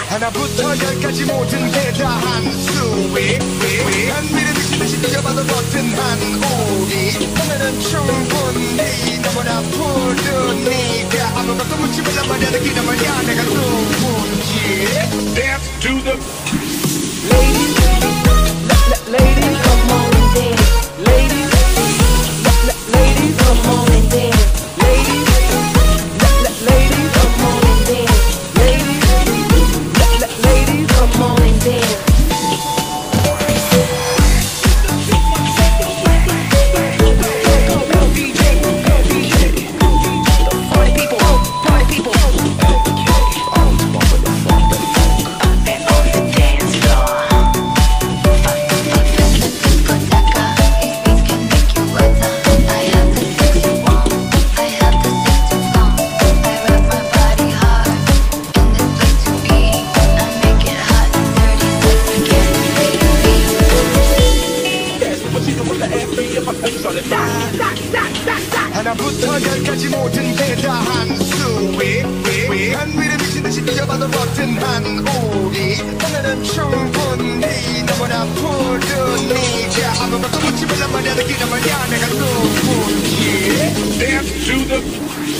하나부터 열까지 모든 게 다 한 수위 한미를 미치듯이 뛰어봐도 버튼한 우리 오늘은 충분히 너무나 푸르니까 아무것도 묻지 말란 말이야 느끼는 말이야 내가 누군지 Dance to the Ladies, come on and dance. Ladies, come on and dance. Ladies, come on and dance. Ladies, come on and dance. 하나부터 열까지 모든 게 다 한 수위 한위를 미치듯이 뛰어봐도 버튼한 우리 오늘은 충분히 너무나 푸르니까 아무것도 묻지 말란 말이야 느끼는 말이야 내가 누군지 Dance to the